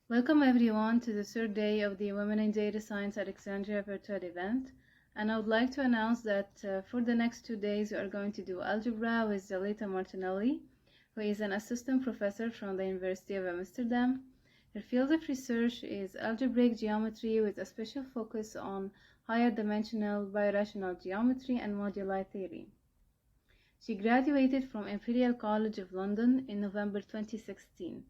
Welcome everyone to the third day of the Women in Data Science Alexandria virtual event. And I would like to announce that for the next 2 days we are going to do algebra with Diletta Martinelli, who is an assistant professor from the University of Amsterdam. Her field of research is algebraic geometry with a special focus on higher dimensional birational geometry and moduli theory. She graduated from Imperial College of London in November 2016.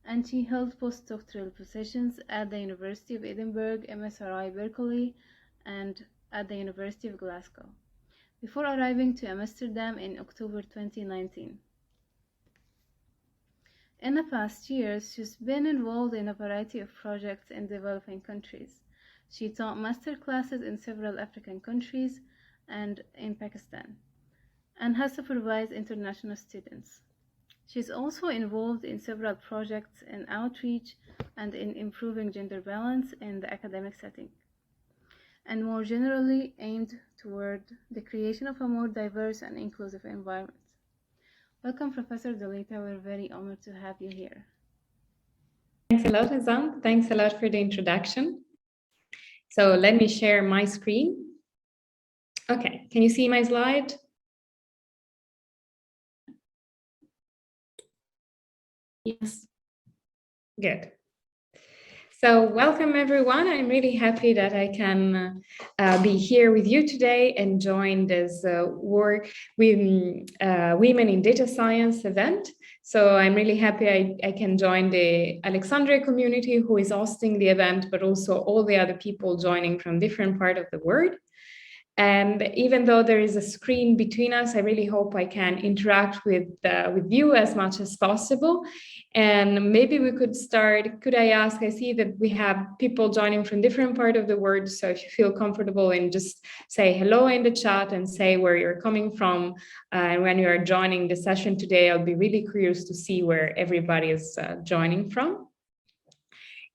And she held postdoctoral positions at the University of Edinburgh, MSRI Berkeley, and at the University of Glasgow, before arriving to Amsterdam in October 2019. In the past years, she's been involved in a variety of projects in developing countries. She taught masterclasses in several African countries and in Pakistan, and has supervised international students. She's also involved in several projects in outreach and in improving gender balance in the academic setting, and more generally aimed toward the creation of a more diverse and inclusive environment. Welcome, Professor Diletta. We're very honored to have you here. Thanks a lot, Azam. Thanks a lot for the introduction. So let me share my screen. Okay, can you see my slide? Yes. Good. So welcome everyone. I'm really happy that I can be here with you today and join this Women in Data Science event. So I'm really happy I can join the Alexandria community who is hosting the event, but also all the other people joining from different parts of the world. And even though there is a screen between us, I really hope I can interact with you as much as possible. And maybe we could start, could I ask, I see that we have people joining from different parts of the world. So if you feel comfortable and just say hello in the chat and say where you're coming from. And when you are joining the session today, I'll be really curious to see where everybody is joining from.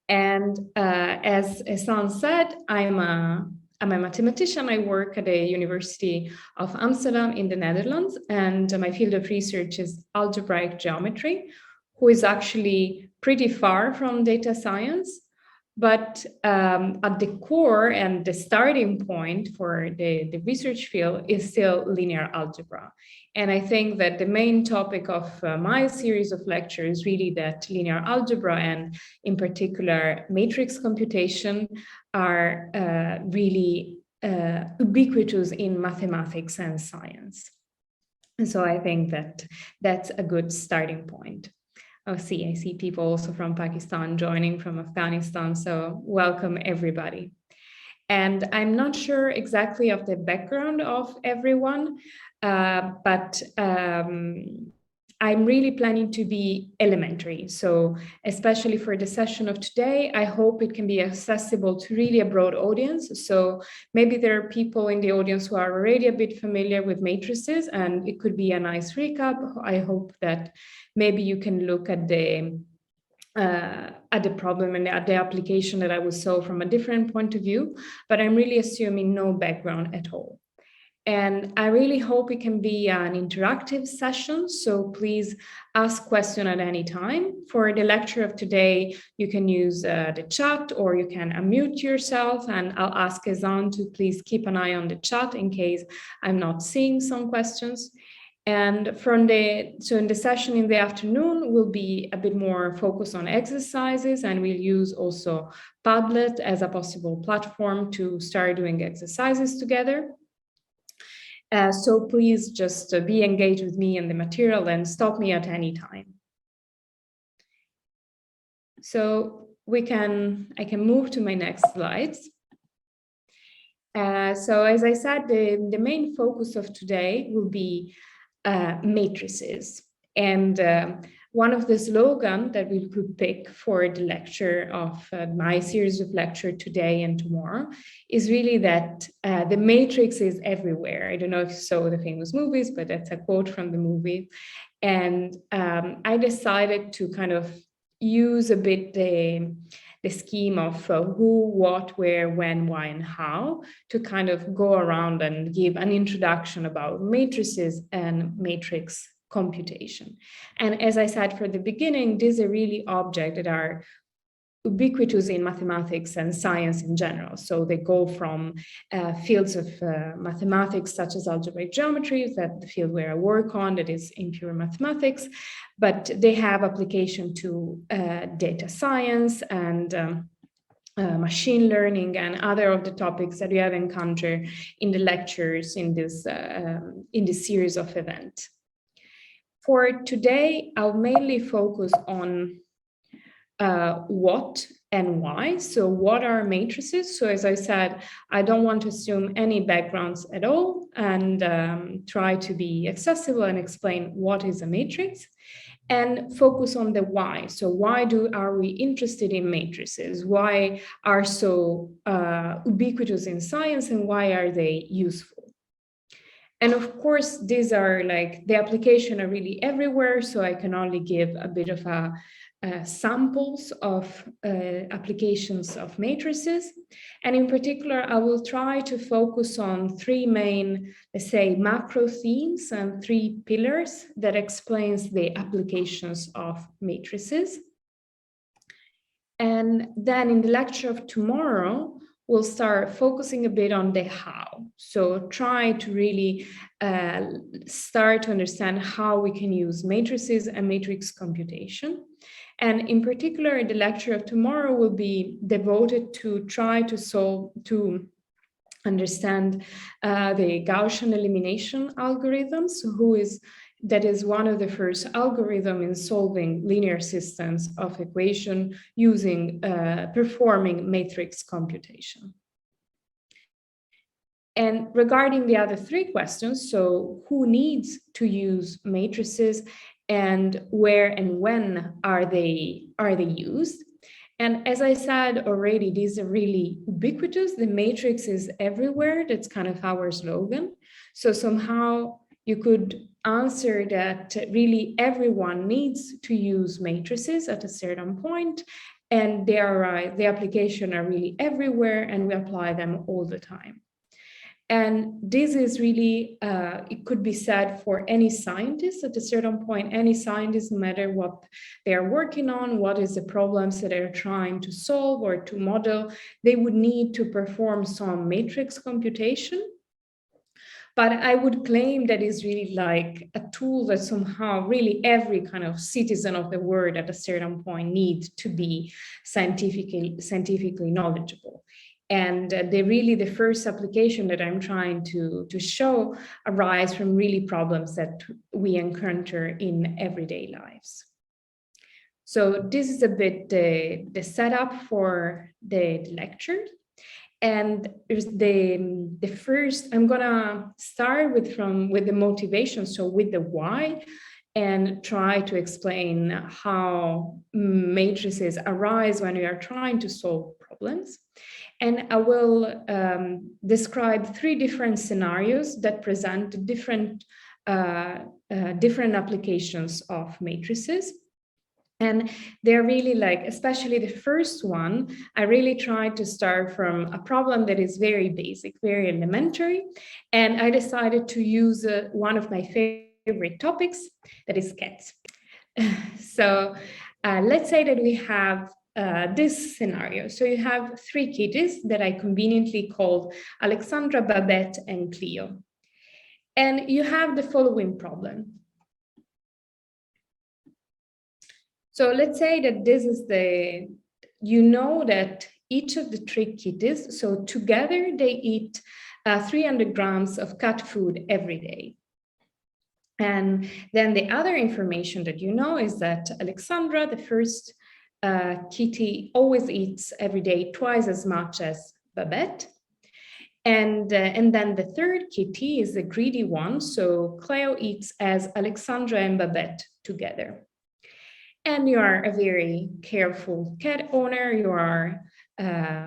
And as Hassan said, I'm a mathematician. I work at the University of Amsterdam in the Netherlands, and my field of research is algebraic geometry, who is actually pretty far from data science. But at the core and the starting point for the research field is still linear algebra. And I think that the main topic of my series of lectures is really that linear algebra and in particular matrix computation are really ubiquitous in mathematics and science. And so I think that that's a good starting point. I see people also from Pakistan joining, from Afghanistan, so welcome everybody. And I'm not sure exactly of the background of everyone, but I'm really planning to be elementary. So especially for the session of today, I hope it can be accessible to really a broad audience. So maybe there are people in the audience who are already a bit familiar with matrices, and it could be a nice recap. I hope that maybe you can look at the problem and at the application that I will solve from a different point of view, but I'm really assuming no background at all. And I really hope it can be an interactive session, so please ask questions at any time. For the lecture of today, you can use the chat or you can unmute yourself, and I'll ask Ezan to please keep an eye on the chat in case I'm not seeing some questions. And so in the session in the afternoon, we'll be a bit more focused on exercises, and we'll use also Padlet as a possible platform to start doing exercises together. So please just be engaged with me in the material and stop me at any time. So I can move to my next slides. So as I said, the main focus of today will be matrices. And one of the slogans that we could pick for the lecture of my series of lecture today and tomorrow is really that the matrix is everywhere. I don't know if you saw the famous movies, but that's a quote from the movie. And I decided to kind of use a bit the scheme of who, what, where, when, why, and how to kind of go around and give an introduction about matrices and matrix computation. And as I said from the beginning, these are really objects that are ubiquitous in mathematics and science in general. So they go from fields of mathematics such as algebraic geometry, that the field where I work on, that is impure mathematics, but they have application to data science and machine learning and other of the topics that you have encountered in the lectures in this series of events. For today, I'll mainly focus on what and why. So what are matrices? So as I said, I don't want to assume any backgrounds at all and try to be accessible and explain what is a matrix and focus on the why. So why are we interested in matrices? Why are so ubiquitous in science and why are they useful? And of course, these are like, the application are really everywhere, so I can only give a bit of samples of applications of matrices. And in particular, I will try to focus on three main, let's say, macro themes and three pillars that explains the applications of matrices. And then in the lecture of tomorrow, we'll start focusing a bit on the how. So try to really start to understand how we can use matrices and matrix computation. And in particular, the lecture of tomorrow will be devoted to try to understand the Gaussian elimination algorithms, that is one of the first algorithms in solving linear systems of equation using performing matrix computation. And regarding the other three questions, so who needs to use matrices and where and when are they used? And as I said already, these are really ubiquitous. The matrix is everywhere. That's kind of our slogan. So somehow you could answer that really everyone needs to use matrices at a certain point, and the application are really everywhere, and we apply them all the time. And this is really, it could be said for any scientist at a certain point. Any scientist, no matter what they are working on, what is the problems that they're trying to solve or to model, they would need to perform some matrix computation. But I would claim that is really like a tool that somehow really every kind of citizen of the world at a certain point needs to be scientifically knowledgeable. And the first application that I'm trying to show arise from really problems that we encounter in everyday lives. So this is a bit the setup for the lecture. And the first, I'm gonna start with the motivation, so with the why, and try to explain how matrices arise when we are trying to solve problems. And I will describe three different scenarios that present different applications of matrices. And they're really like, especially the first one, I really tried to start from a problem that is very basic, very elementary. And I decided to use one of my favorite topics, that is cats. So let's say that we have this scenario. So you have three kitties that I conveniently called Alexandra, Babette, and Cleo. And you have the following problem. So let's say that this is you know that each of the three kitties, so together they eat 300 grams of cat food every day. And then the other information that you know is that Alexandra, the first kitty, always eats every day twice as much as Babette. And then the third kitty is the greedy one. So Cleo eats as Alexandra and Babette together. And you are a very careful cat owner. You are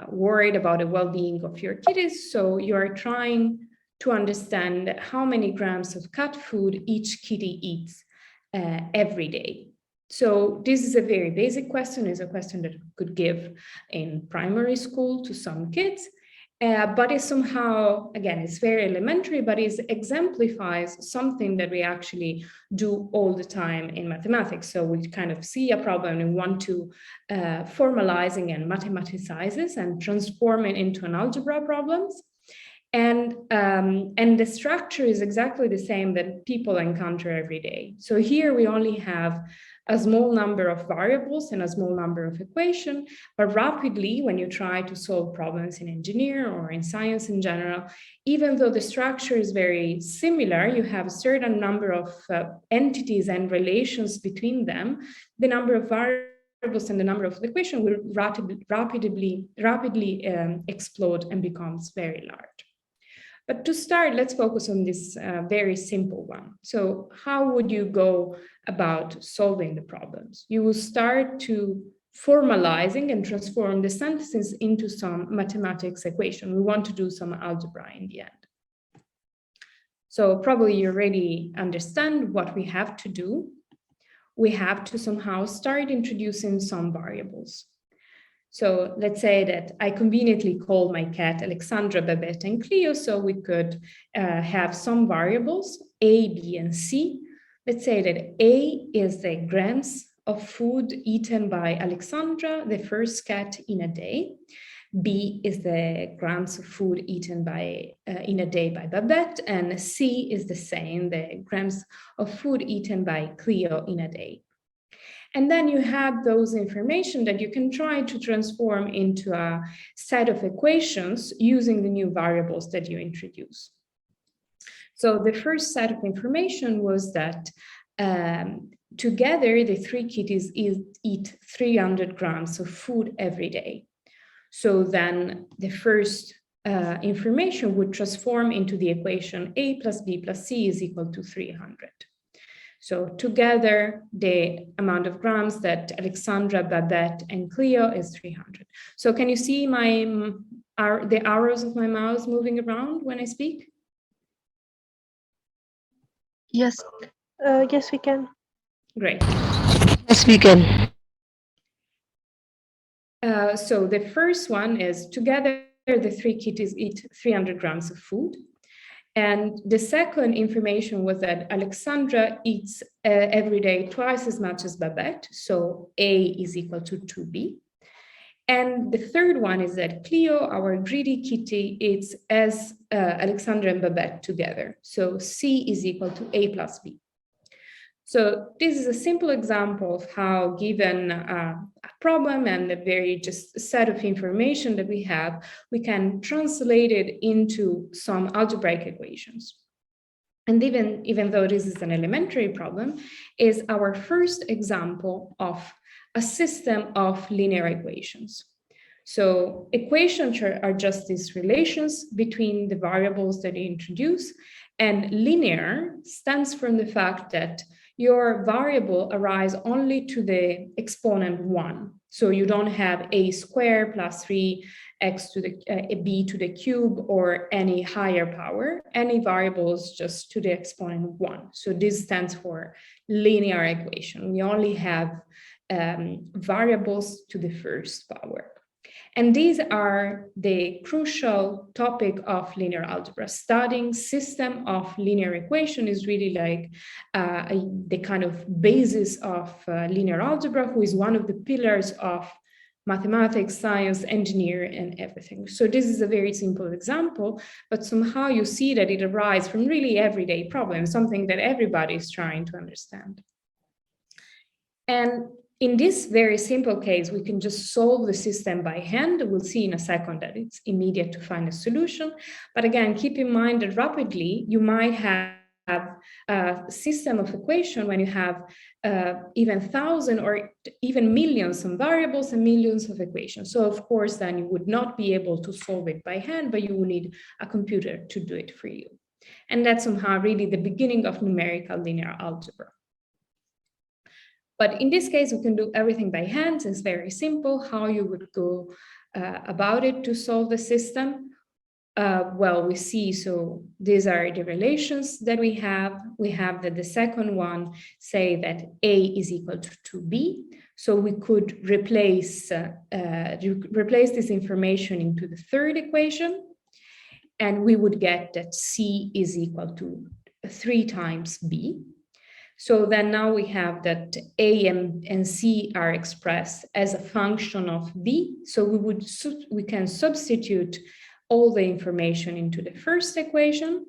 worried about the well-being of your kitties. So you are trying to understand how many grams of cat food each kitty eats every day. So this is a very basic question. It's a question that you could give in primary school to some kids. But it somehow, again, it's very elementary, but it exemplifies something that we actually do all the time in mathematics. So we kind of see a problem and want to formalizing and mathematicize it and transform it into an algebra problems. And the structure is exactly the same that people encounter every day. So here we only have a small number of variables and a small number of equations, but rapidly, when you try to solve problems in engineering or in science in general, even though the structure is very similar, you have a certain number of entities and relations between them, the number of variables and the number of the equation will rapidly explode and becomes very large. But to start, let's focus on this very simple one. So how would you go about solving the problems? You will start to formalizing and transform the sentences into some mathematics equation. We want to do some algebra in the end. So probably you already understand what we have to do. We have to somehow start introducing some variables. So let's say that I conveniently call my cat Alexandra, Babette, and Cleo, so we could have some variables, A, B, and C. Let's say that A is the grams of food eaten by Alexandra, the first cat in a day. B is the grams of food eaten in a day by Babette, and C is the same, the grams of food eaten by Cleo in a day. And then you have those information that you can try to transform into a set of equations using the new variables that you introduce. So the first set of information was that together the three kitties eat 300 grams of food every day. So then the first information would transform into the equation A plus B plus C is equal to 300. So together, the amount of grams that Alexandra, Babette, and Cleo is 300. So can you see the arrows of my mouse moving around when I speak? Yes. Yes, we can. Great. Yes, we can. So the first one is together, the three kitties eat 300 grams of food. And the second information was that Alexandra eats every day twice as much as Babette, so A is equal to 2B. And the third one is that Cleo, our greedy kitty, eats as Alexandra and Babette together, so C is equal to A plus B. So this is a simple example of how, given a problem and a very just set of information that we have, we can translate it into some algebraic equations. And even though this is an elementary problem, is our first example of a system of linear equations. So equations are just these relations between the variables that you introduce, and linear stands from the fact that your variable arrives only to the exponent 1. So you don't have a squared plus 3x to the b to the cube or any higher power. Any variables just to the exponent 1. So this stands for linear equation. We only have variables to the first power. And these are the crucial topic of linear algebra. Studying system of linear equation is really like the kind of basis of linear algebra, who is one of the pillars of mathematics, science, engineering, and everything. So this is a very simple example, but somehow you see that it arises from really everyday problems, something that everybody is trying to understand. And in this very simple case, we can just solve the system by hand. We'll see in a second that it's immediate to find a solution. But again, keep in mind that rapidly you might have a system of equation when you have even 1,000 or even millions of variables and millions of equations. So of course, then you would not be able to solve it by hand, but you will need a computer to do it for you. And that's somehow really the beginning of numerical linear algebra. But in this case, we can do everything by hand. It's very simple. How you would go about it to solve the system? Well, we see, so these are the relations that we have. We have that the second one say that A is equal to 2B. So we could replace this information into the third equation, and we would get that C is equal to 3 times B. So then now we have that A and C are expressed as a function of B. So we can substitute all the information into the first equation.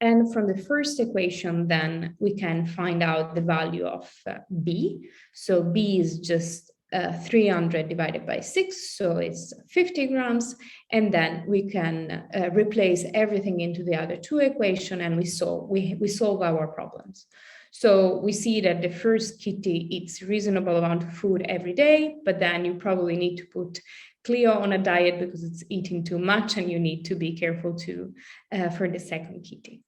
And from the first equation, then we can find out the value of B. So B is just 300 divided by 6, so it's 50 grams. And then we can replace everything into the other two equations, and we solve our problems. So we see that the first kitty eats a reasonable amount of food every day, but then you probably need to put Cleo on a diet because it's eating too much, and you need to be careful too for the second kitty.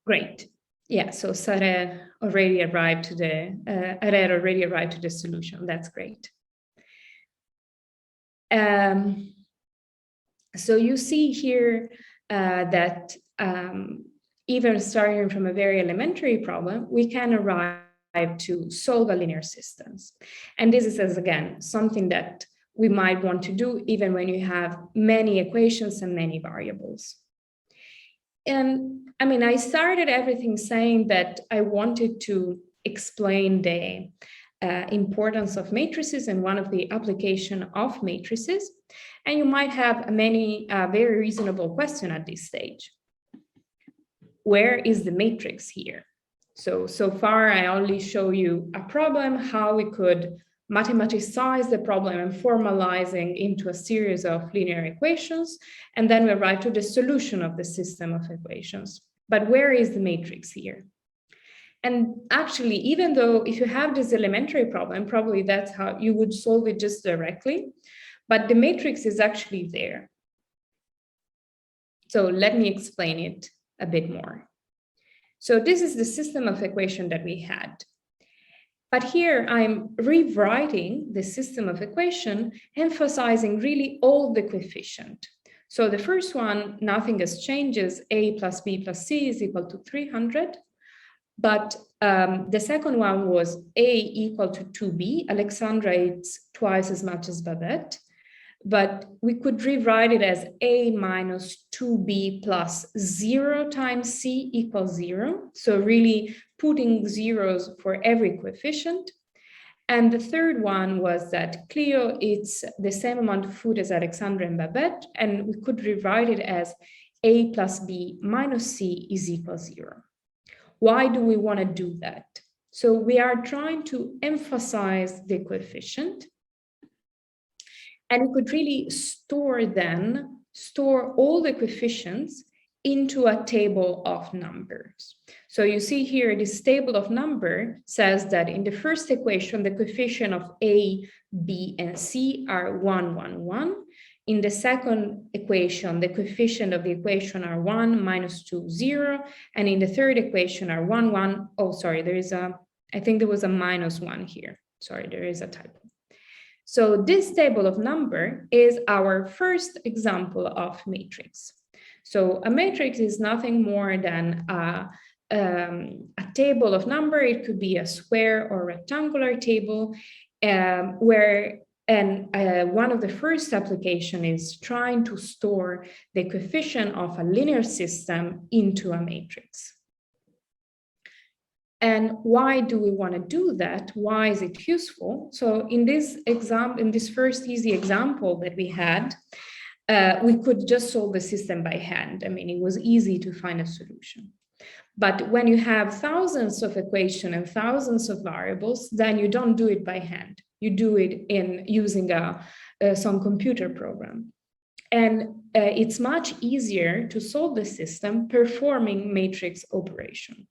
Great. Yeah, so Sarah already arrived to the solution. That's great. So you see here that even starting from a very elementary problem, we can arrive to solve a linear systems. And this is, again, something that we might want to do even when you have many equations and many variables. And I mean, I started everything saying that I wanted to explain the importance of matrices and one of the application of matrices. And you might have many very reasonable questions at this stage. Where is the matrix here? So far, I only show you a problem, how we could mathematicize the problem and formalizing into a series of linear equations, and then we arrive to the solution of the system of equations. But where is the matrix here? And actually, even though if you have this elementary problem, probably that's how you would solve it just directly, but the matrix is actually there. So let me explain it a bit more. So this is the system of equation that we had. But here I'm rewriting the system of equation, emphasizing really all the coefficient. So the first one, nothing has changes, a plus b plus c is equal to 300. But the second one was a equal to 2b. Alexandra eats twice as much as Babette. But we could rewrite it as a minus 2b plus 0 times c equals 0. So really putting zeros for every coefficient. And the third one was that Cleo eats the same amount of food as Alexandra and Babette, and we could rewrite it as a plus b minus c is equal 0. Why do we want to do that? So we are trying to emphasize the coefficient, and we could really store all the coefficients into a table of numbers. So you see here, this table of number says that in the first equation, the coefficient of A, B, and C are 1, 1, 1. In the second equation, the coefficient of the equation are 1, minus 2, 0. And in the third equation are 1, 1. Oh, sorry, I think there was a minus 1 here. Sorry, there is a typo. So this table of number is our first example of matrix. So a matrix is nothing more than a table of number. It could be a square or rectangular table one of the first application is trying to store the coefficient of a linear system into a matrix. And why do we want to do that? Why is it useful? So in this first easy example that we had, we could just solve the system by hand. I mean, it was easy to find a solution. But when you have thousands of equations and thousands of variables, then you don't do it by hand. You do it using some computer program. And it's much easier to solve the system performing matrix operation.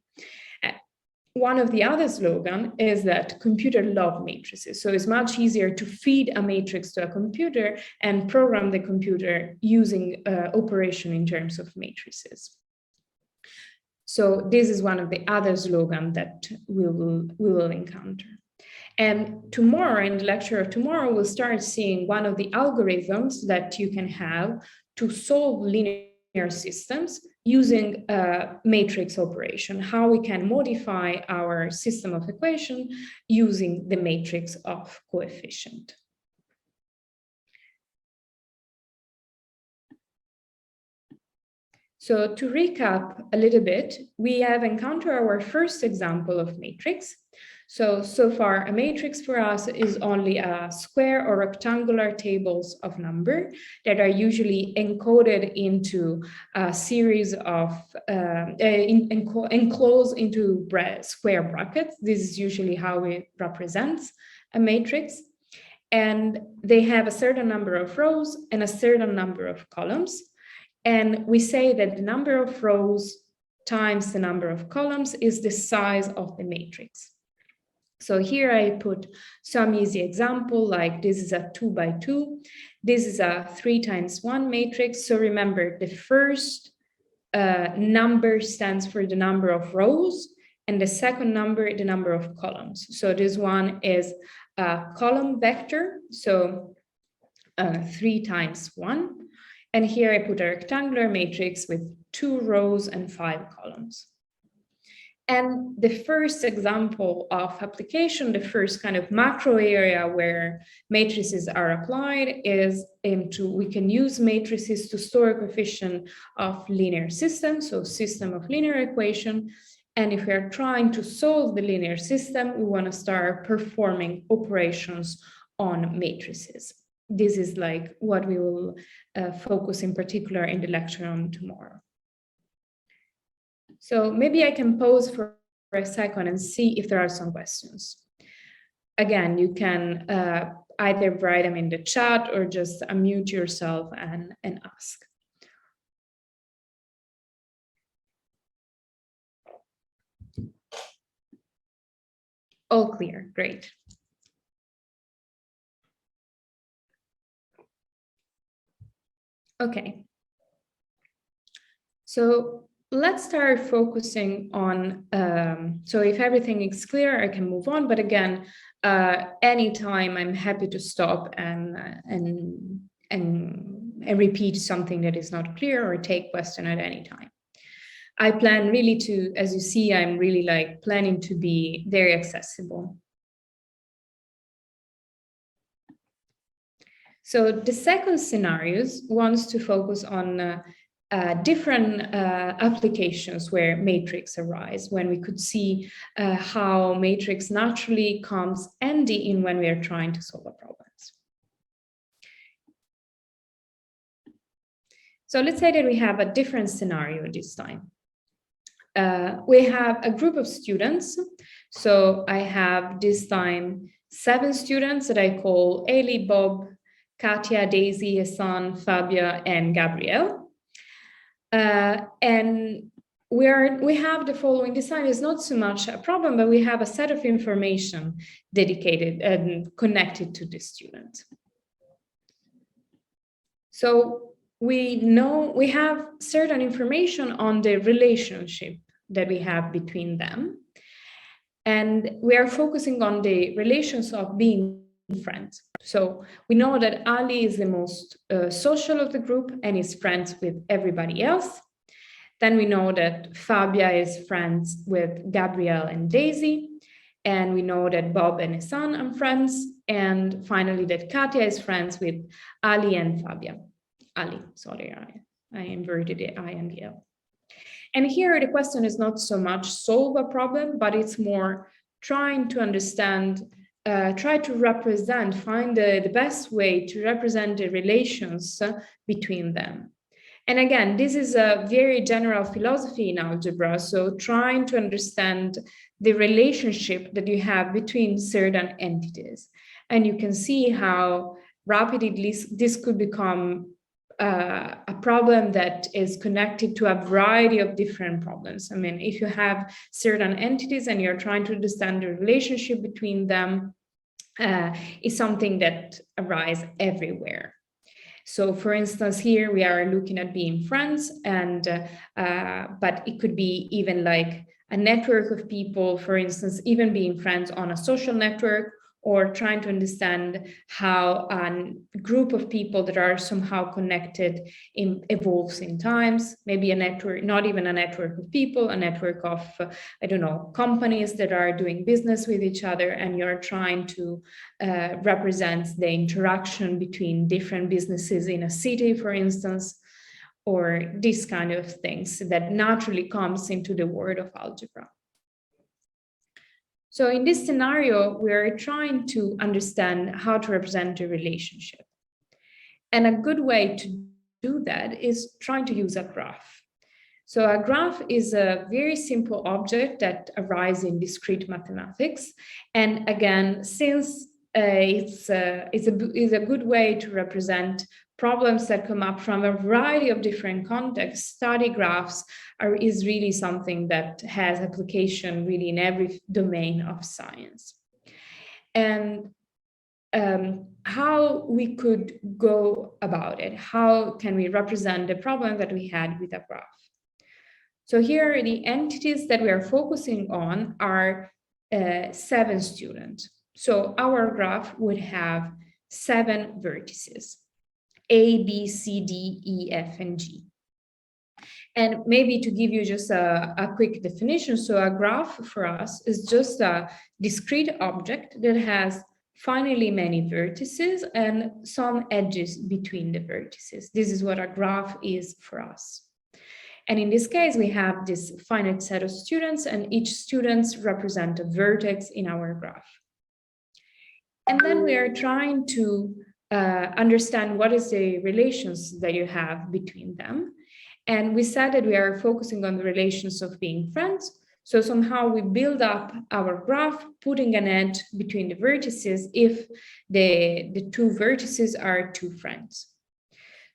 One of the other slogans is that computers love matrices. So it's much easier to feed a matrix to a computer and program the computer using operation in terms of matrices. So this is one of the other slogans that we will encounter. And tomorrow, in the lecture of tomorrow, we'll start seeing one of the algorithms that you can have to solve linear systems using a matrix operation, how we can modify our system of equation using the matrix of coefficient. So to recap a little bit, we have encountered our first example of matrix. So far, a matrix for us is only a square or rectangular tables of number that are usually encoded into a series of, enclosed into square brackets. This is usually how it represents a matrix. And they have a certain number of rows and a certain number of columns. And we say that the number of rows times the number of columns is the size of the matrix. So here I put some easy example, like this is a 2 by 2. This is a 3 times 1 matrix. So remember, the first number stands for the number of rows, and the second number, the number of columns. So this one is a column vector, so 3 times 1. And here I put a rectangular matrix with 2 rows and 5 columns. And the first example of application, the first kind of macro area where matrices are applied is we can use matrices to store a coefficient of linear systems, so system of linear equation. And if we are trying to solve the linear system, we want to start performing operations on matrices. This is like what we will focus in particular in the lecture on tomorrow. So maybe I can pause for a second and see if there are some questions. Again, you can either write them in the chat or just unmute yourself and ask. All clear, great. Okay. So let's start focusing on, so if everything is clear, I can move on. But again, anytime I'm happy to stop and repeat something that is not clear or take question at any time. I plan really to, as you see, I'm really like planning to be very accessible. So the second scenarios wants to focus on different applications where matrix arise, when we could see how matrix naturally comes handy in when we are trying to solve a problems. So let's say that we have a different scenario this time. We have a group of students. So I have this time 7 students that I call Eli, Bob, Katia, Daisy, Hassan, Fabia, and Gabrielle. And we have the following. This time is not so much a problem, but we have a set of information dedicated and connected to the student. So we know we have certain information on the relationship that we have between them. And we are focusing on the relations of being friends. So we know that Ali is the most social of the group and is friends with everybody else. Then we know that Fabia is friends with Gabrielle and Daisy. And we know that Bob and Hassan are friends. And finally, that Katia is friends with Ali and Fabia. Ali, sorry, I inverted the I and the L. And here the question is not so much solve a problem, but it's more trying to understand, try to represent, find the best way to represent the relations between them. And again, this is a very general philosophy in algebra. So trying to understand the relationship that you have between certain entities. And you can see how rapidly this could become a problem that is connected to a variety of different problems. I mean, if you have certain entities and you're trying to understand the relationship between them, is something that arises everywhere. So for instance, here we are looking at being friends, and but it could be even like a network of people, for instance, even being friends on a social network, or trying to understand how a group of people that are somehow connected evolves in times, maybe a network, not even a network of people, a network of, I don't know, companies that are doing business with each other, and you're trying to represent the interaction between different businesses in a city, for instance, or these kind of things that naturally comes into the world of algebra. So in this scenario, we're trying to understand how to represent a relationship. And a good way to do that is trying to use a graph. So a graph is a very simple object that arises in discrete mathematics. And again, since it's a good way to represent problems that come up from a variety of different contexts, study graphs is really something that has application really in every domain of science. And how we could go about it, how can we represent the problem that we had with a graph? So here the entities that we are focusing on are 7 students. So our graph would have 7 vertices. A, B, C, D, E, F, and G. And maybe to give you just a quick definition, so a graph for us is just a discrete object that has finally many vertices and some edges between the vertices. This is what a graph is for us. And in this case, we have this finite set of students, and each student represents a vertex in our graph. And then we are trying to understand what is the relations that you have between them. And we said that we are focusing on the relations of being friends. So somehow we build up our graph, putting an edge between the vertices if the 2 vertices are 2 friends.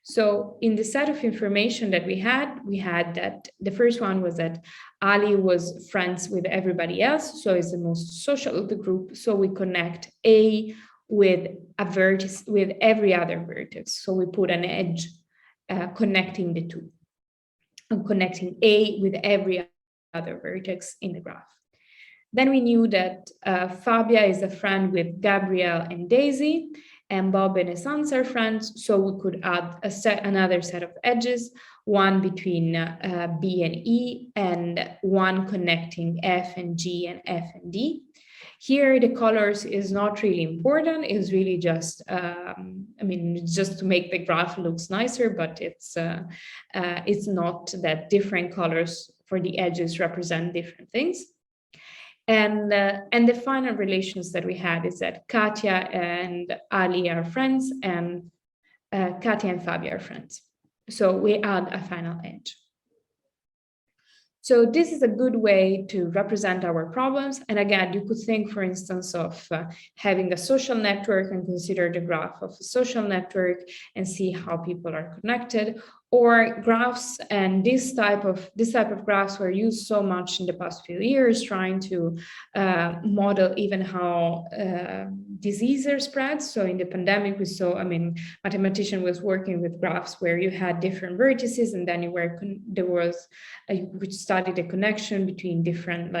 So in the set of information that we had that the first one was that Ali was friends with everybody else, so is the most social of the group. So we connect A with a vertex with every other vertex. So we put an edge connecting the 2, and connecting A with every other vertex in the graph. Then we knew that Fabia is a friend with Gabrielle and Daisy, and Bob and his sons are friends, so we could add another set of edges, one between B and E, and one connecting F and G and F and D. Here, the colors is not really important. It's really just, just to make the graph looks nicer, but it's not that different colors for the edges represent different things. And the final relations that we had is that Katya and Ali are friends, and Katya and Fabia are friends. So we add a final edge. So this is a good way to represent our problems. And again, you could think, for instance, of having a social network and consider the graph of a social network and see how people are connected. Or graphs, and this type of graphs were used so much in the past few years, trying to model even how disease are spread. So in the pandemic, we saw, mathematician was working with graphs where you had different vertices, and then we studied the connection between different,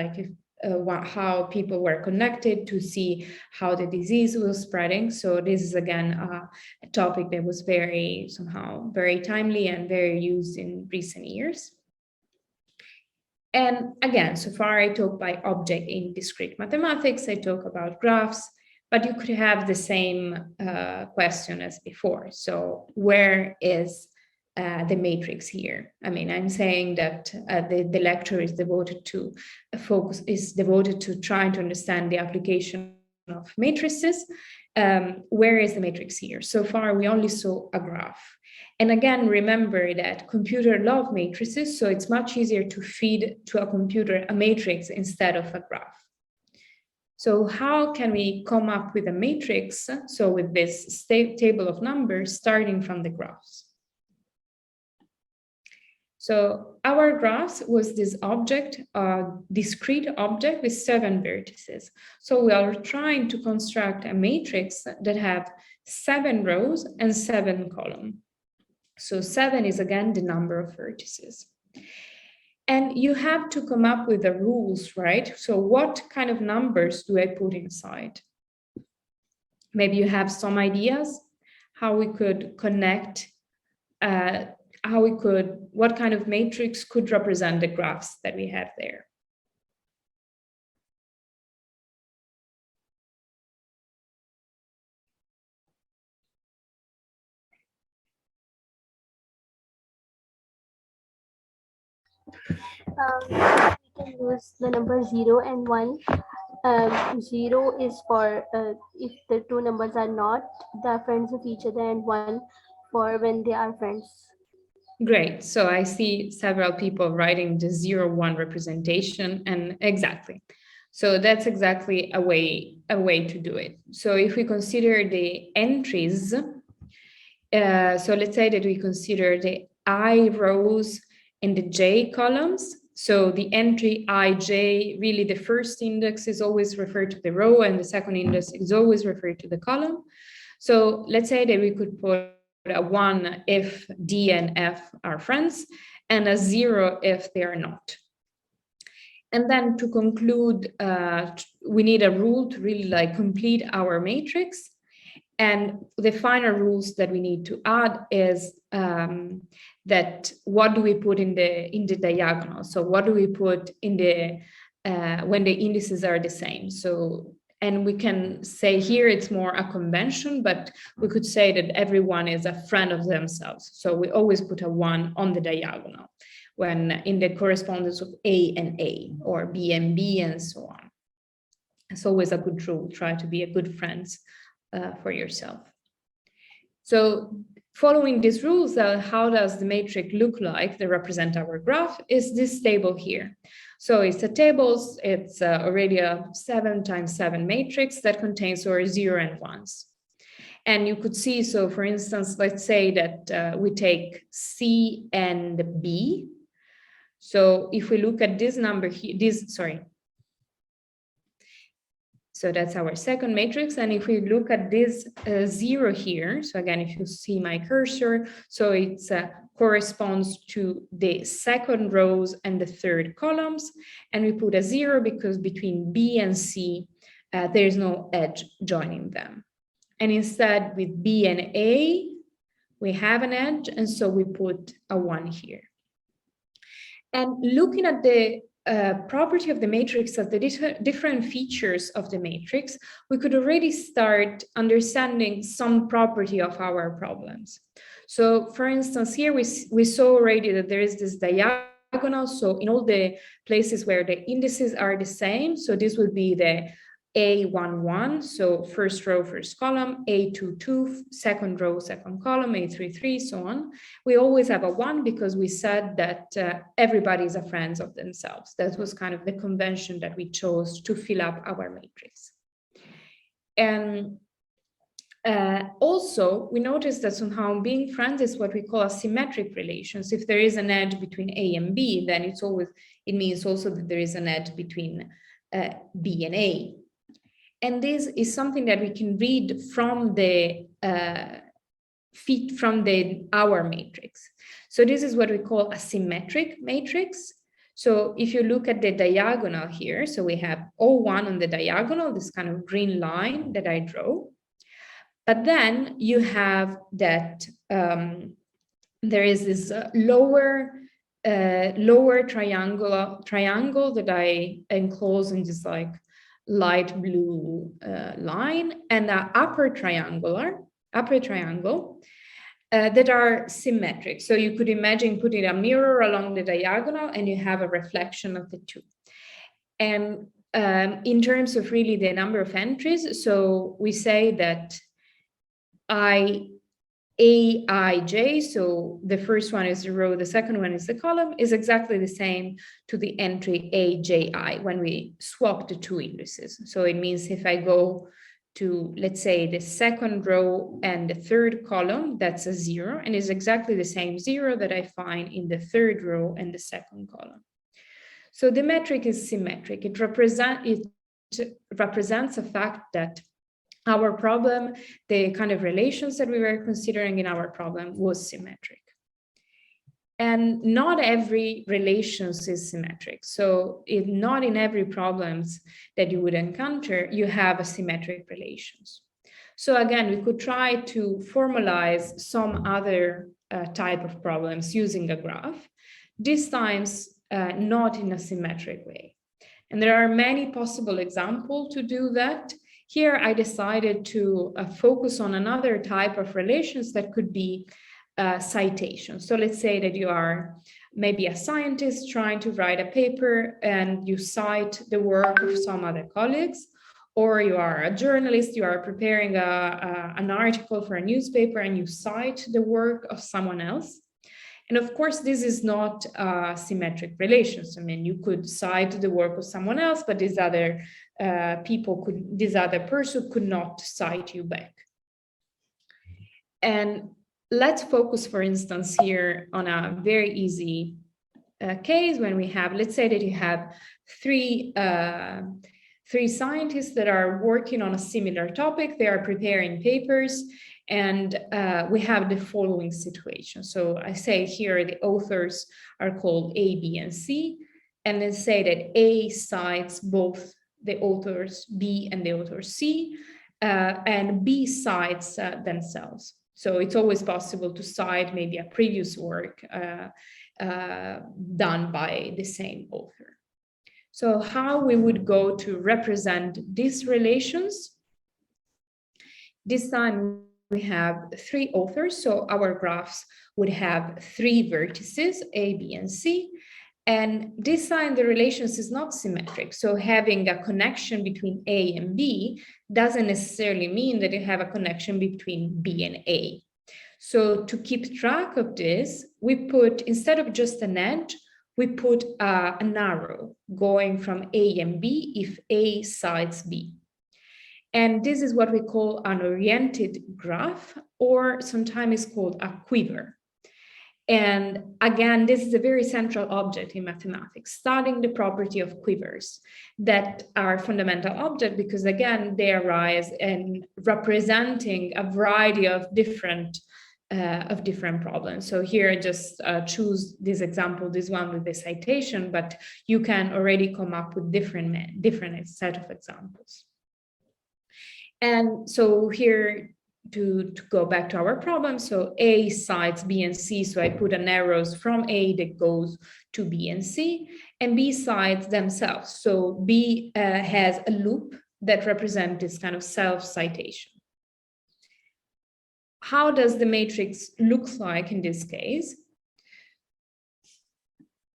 how people were connected to see how the disease was spreading. So this is again a topic that was very timely and very used in recent years. And again, so far I talk by object in discrete mathematics, I talk about graphs, but you could have the same question as before. So where is the matrix here? I'm saying that the lecture is devoted to trying to understand the application of matrices. Where is the matrix here? So far, we only saw a graph. And again, remember that computers love matrices, so it's much easier to feed to a computer a matrix instead of a graph. So how can we come up with a matrix? So with this table of numbers starting from the graphs. So our graphs was this object, discrete object with 7 vertices. So we are trying to construct a matrix that have 7 rows and 7 columns. So 7 is again the number of vertices. And you have to come up with the rules, right? So what kind of numbers do I put inside? maybe you have some ideas how we could connect, what kind of matrix could represent the graphs that we have there. We can use the number 0 and 1. 0 is for if the two numbers are not the friends of each other, and 1 for when they are friends. Great. So I see several people writing the 0-1 representation, and exactly. So that's exactly a way to do it. So if we consider the entries, so let's say that we consider the I rows and the j columns. So the entry ij, really the first index is always referred to the row, and the second index is always referred to the column. So let's say that we could put a 1 if D and F are friends, and a 0 if they are not. And then to conclude, we need a rule to really like complete our matrix. And the final rules that we need to add is that what do we put in the diagonal? So what do we put in the when the indices are the same? So, and we can say here it's more a convention, but we could say that everyone is a friend of themselves. So we always put a 1 on the diagonal when in the correspondence of A and A, or B and B, and so on. It's always a good rule. Try to be a good friend for yourself. So following these rules, how does the matrix look like that represent our graph is this table here. So it's a table, it's already a 7 times 7 matrix that contains our 0 and 1s. And you could see, so for instance, let's say that we take C and B. So if we look at this number here, so that's our second matrix. And if we look at this 0 here, so again, if you see my cursor, so it corresponds to the second rows and the third columns. And we put a 0 because between B and C, there's no edge joining them. And instead with B and A, we have an edge. And so we put a 1 here. And looking at the property of the matrix, of the different features of the matrix, we could already start understanding some property of our problems. So for instance, here we saw already that there is this diagonal. So in all the places where the indices are the same, so this would be the A11, so first row, first column, A22, second row, second column, A33, so on. We always have a 1 because we said that everybody is a friend of themselves. That was kind of the convention that we chose to fill up our matrix. And also, we noticed that somehow being friends is what we call a symmetric relations. If there is an edge between A and B, then it means also that there is an edge between B and A. And this is something that we can read from our matrix. So this is what we call a symmetric matrix. So if you look at the diagonal here, so we have O1 on the diagonal, this kind of green line that I draw. But then you have that there is this lower triangle that I enclose in this like light blue line, and an upper triangle that are symmetric. So you could imagine putting a mirror along the diagonal and you have a reflection of the two. And in terms of really the number of entries, so we say that Aij, so the first one is the row, the second one is the column, is exactly the same to the entry Aji when we swap the two indices. So it means if I go to, let's say, the second row and the third column, that's a 0, and is exactly the same 0 that I find in the third row and the second column. So the metric is symmetric. It represents a fact that our problem, the kind of relations that we were considering in our problem, was symmetric. And not every relations is symmetric. So not in every problems that you would encounter, you have a symmetric relations. So again, we could try to formalize some other type of problems using a graph, this times not in a symmetric way. And there are many possible examples to do that. Here, I decided to focus on another type of relations that could be citation. So let's say that you are maybe a scientist trying to write a paper and you cite the work of some other colleagues, or you are a journalist, you are preparing an article for a newspaper and you cite the work of someone else. And of course, this is not symmetric relations. I mean, you could cite the work of someone else, but this other person could not cite you back. And let's focus, for instance, here on a very easy case when we have, let's say that you have three scientists that are working on a similar topic. They are preparing papers, and we have the following situation. So I say here the authors are called A, B, and C, and then say that A cites both the authors B and the author C, and B cites themselves. So it's always possible to cite maybe a previous work done by the same author. So how we would go to represent these relations? This time we have three authors, so our graphs would have three vertices, A, B, and C. And this time the relations is not symmetric. So having a connection between A and B doesn't necessarily mean that you have a connection between B and A. So to keep track of this, we put, instead of just an edge, we put an arrow going from A and B if A cites B. And this is what we call an oriented graph, or sometimes it's called a quiver. And again, this is a very central object in mathematics, studying the property of quivers that are fundamental objects because, again, they arise in representing a variety of different problems. So here I just choose this example, this one with the citation, but you can already come up with different set of examples. And so here, to go back to our problem, so A cites B and C, so I put an arrows from A that goes to B and C, and B cites themselves. So B has a loop that represents this kind of self-citation. How does the matrix look like in this case?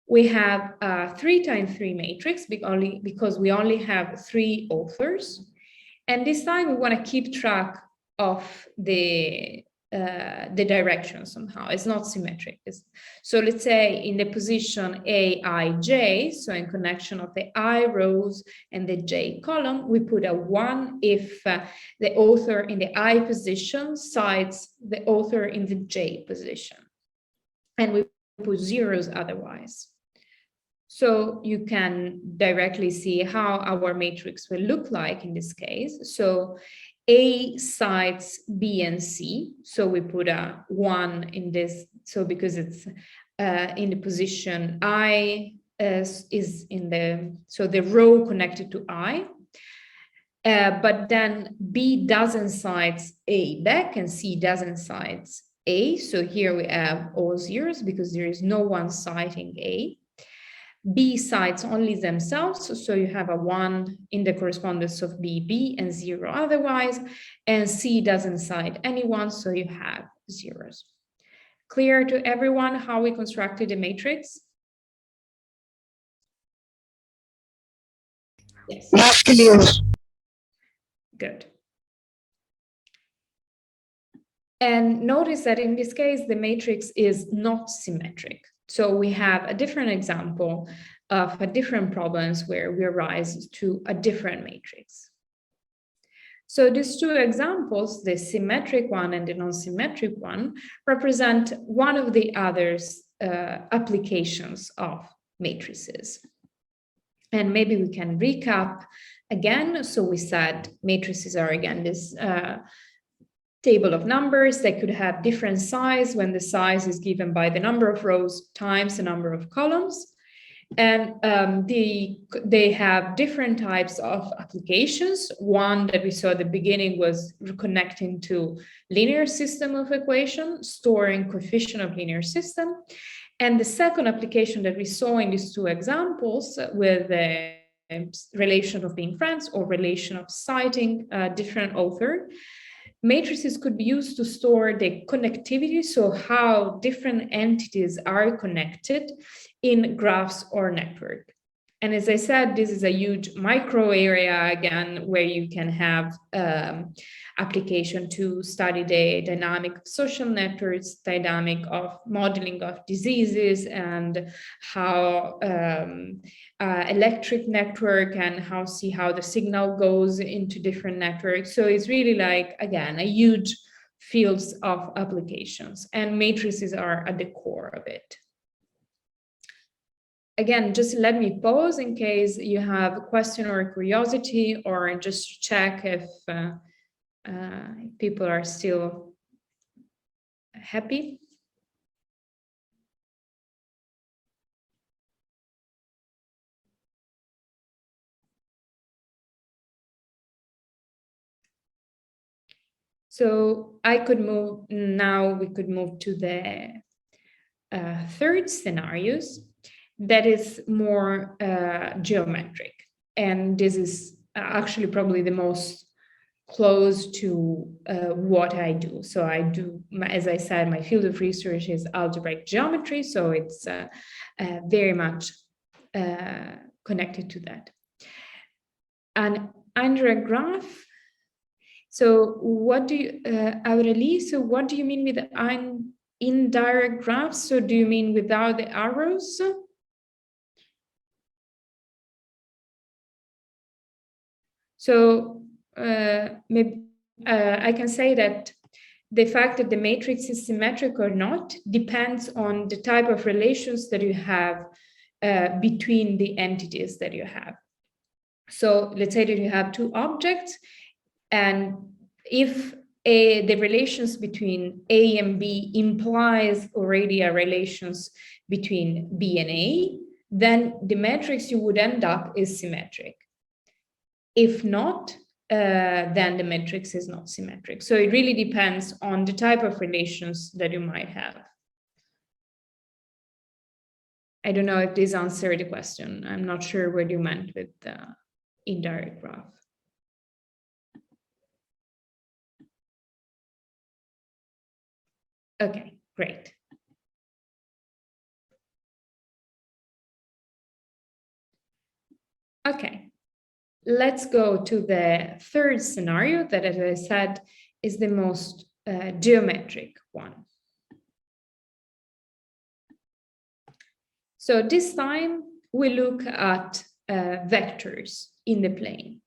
We have a 3 times 3 matrix because we only have 3 authors. And this time we want to keep track of the direction somehow. It's not symmetric. So let's say in the position A, I, J, so in connection of the I rows and the J column, we put a 1 if the author in the I position cites the author in the J position. And we put zeros otherwise. So you can directly see how our matrix will look like in this case. So A cites B and C. So we put a 1 in this. So because it's in the position I is in the, so the row connected to I. But then B doesn't cite A back and C doesn't cite A. So here we have all zeros because there is no one citing A. B cites only themselves, so you have a 1 in the correspondence of B, and 0 otherwise, and C doesn't cite anyone, so you have zeros. Clear to everyone how we constructed the matrix? Yes. Not clear. Good. And notice that in this case, the matrix is not symmetric. So we have a different example of a different problems where we arise to a different matrix. So these two examples, the symmetric one and the non-symmetric one, represent one of the other's applications of matrices. And maybe we can recap again. So we said matrices are again this table of numbers that could have different size when the size is given by the number of rows times the number of columns. And they have different types of applications. One that we saw at the beginning was connecting to linear system of equation, storing coefficient of linear system. And the second application that we saw in these two examples with the relation of being friends or relation of citing a different author, matrices could be used to store the connectivity, so how different entities are connected in graphs or network. And as I said, this is a huge micro area, again, where you can have application to study the dynamic of social networks, dynamic of modeling of diseases, and how electric network and see how the signal goes into different networks. So it's really like, again, a huge fields of applications, and matrices are at the core of it. Again, just let me pause in case you have a question or a curiosity, or just check if people are still happy. So I could move, now we could move to the third scenarios. That is more geometric. And this is actually probably the most close to what I do. So I do, as I said, my field of research is algebraic geometry. So it's very much connected to that. An indirect graph. So what do you, Aureli, so what do you mean with indirect graphs? So do you mean without the arrows? So maybe I can say that the fact that the matrix is symmetric or not depends on the type of relations that you have between the entities that you have. So let's say that you have two objects, and if the relations between A and B implies already a relations between B and A, then the matrix you would end up is symmetric. If not, then the matrix is not symmetric. So it really depends on the type of relations that you might have. I don't know if this answered the question. I'm not sure what you meant with the indirect graph. Okay, great. Okay, let's go to the third scenario that, as I said, is the most geometric one. So this time we look at vectors in the plane.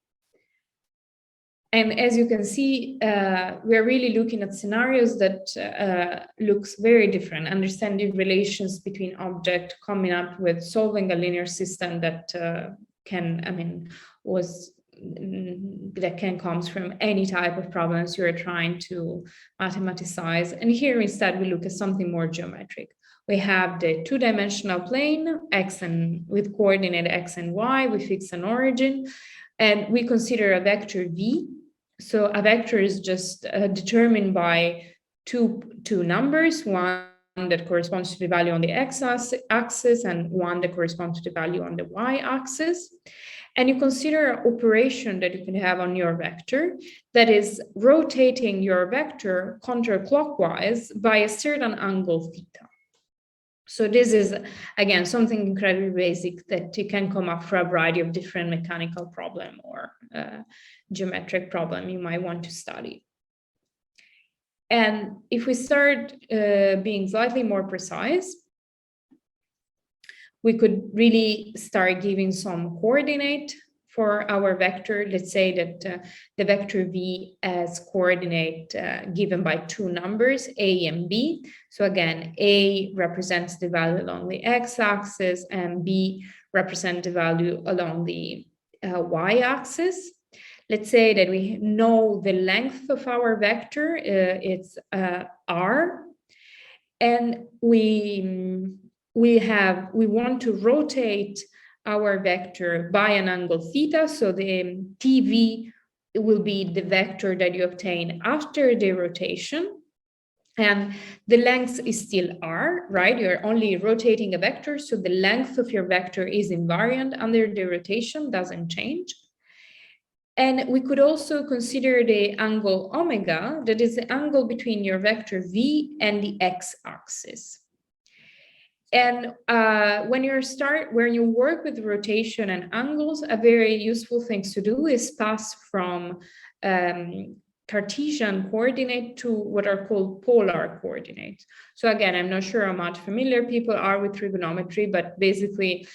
And as you can see, we're really looking at scenarios that looks very different, understanding relations between objects, coming up with solving a linear system that can comes from any type of problems you're trying to mathematicize. And here instead, we look at something more geometric. We have the two-dimensional plane, x and with coordinate x and y, we fix an origin, and we consider a vector v. So a vector is just determined by two numbers, one that corresponds to the value on the x-axis and one that corresponds to the value on the y-axis. And you consider an operation that you can have on your vector that is rotating your vector counterclockwise by a certain angle theta. So this is, again, something incredibly basic that you can come up for a variety of different mechanical problem or geometric problem you might want to study. And if we start being slightly more precise, we could really start giving some coordinate for our vector. Let's say that the vector v as coordinate given by two numbers, a and b. So again, a represents the value along the x-axis and b represents the value along the y-axis. Let's say that we know the length of our vector, it's r, and we we want to rotate our vector by an angle theta. So the TV will be the vector that you obtain after the rotation. And the length is still r, right? You're only rotating a vector, so the length of your vector is invariant under the rotation, doesn't change. And we could also consider the angle omega, that is the angle between your vector v and the x-axis. And when you work with rotation and angles, a very useful thing to do is pass from Cartesian coordinate to what are called polar coordinates. So again, I'm not sure how much familiar people are with trigonometry, but basically,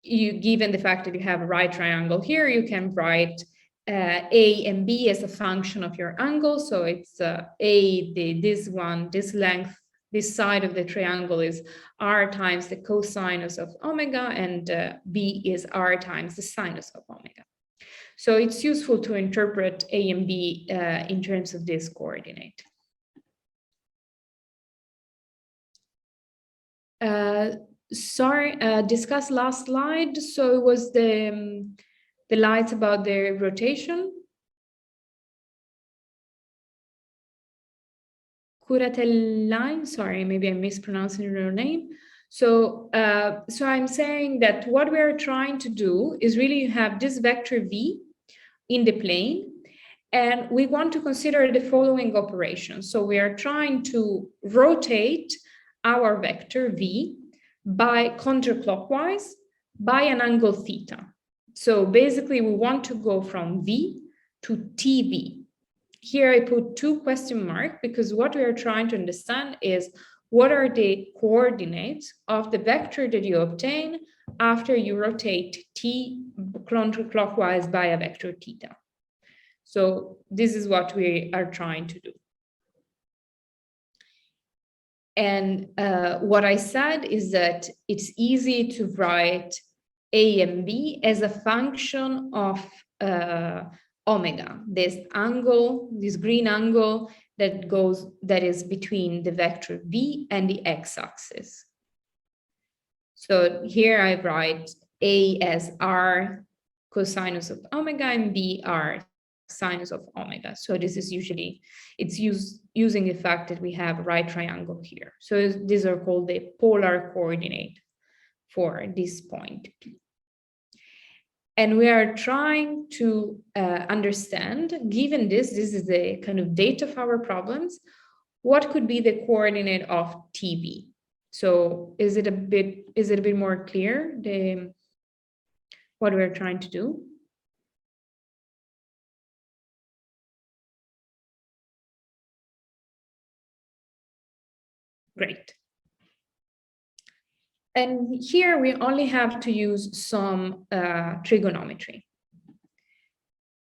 given the fact that you have a right triangle here, you can write A and B as a function of your angle. So it's this length, this side of the triangle is r times the cosinus of omega, and B is r times the sinus of omega. So it's useful to interpret A and B in terms of this coordinate. Discuss last slide. So it was the lights about the rotation. Kuratelline, sorry, maybe I'm mispronouncing your name. So I'm saying that what we're trying to do is really have this vector v in the plane, and we want to consider the following operation. So we are trying to rotate our vector v by counterclockwise by an angle theta. So basically we want to go from v to tv. Here I put 2 question marks because what we are trying to understand is what are the coordinates of the vector that you obtain after you rotate t counterclockwise by a vector theta. So this is what we are trying to do. And what I said is that it's easy to write A and B as a function of omega, this angle, this green angle that is between the vector v and the x-axis. So here I write A as r cosinus of omega and b r sinus of omega. So this is usually, it's using the fact that we have a right triangle here. So these are called the polar coordinate for this point P. And we are trying to understand, given this is the kind of date of our problems, what could be the coordinate of TV? So is it a bit more clear, what we're trying to do? Great. And here we only have to use some trigonometry.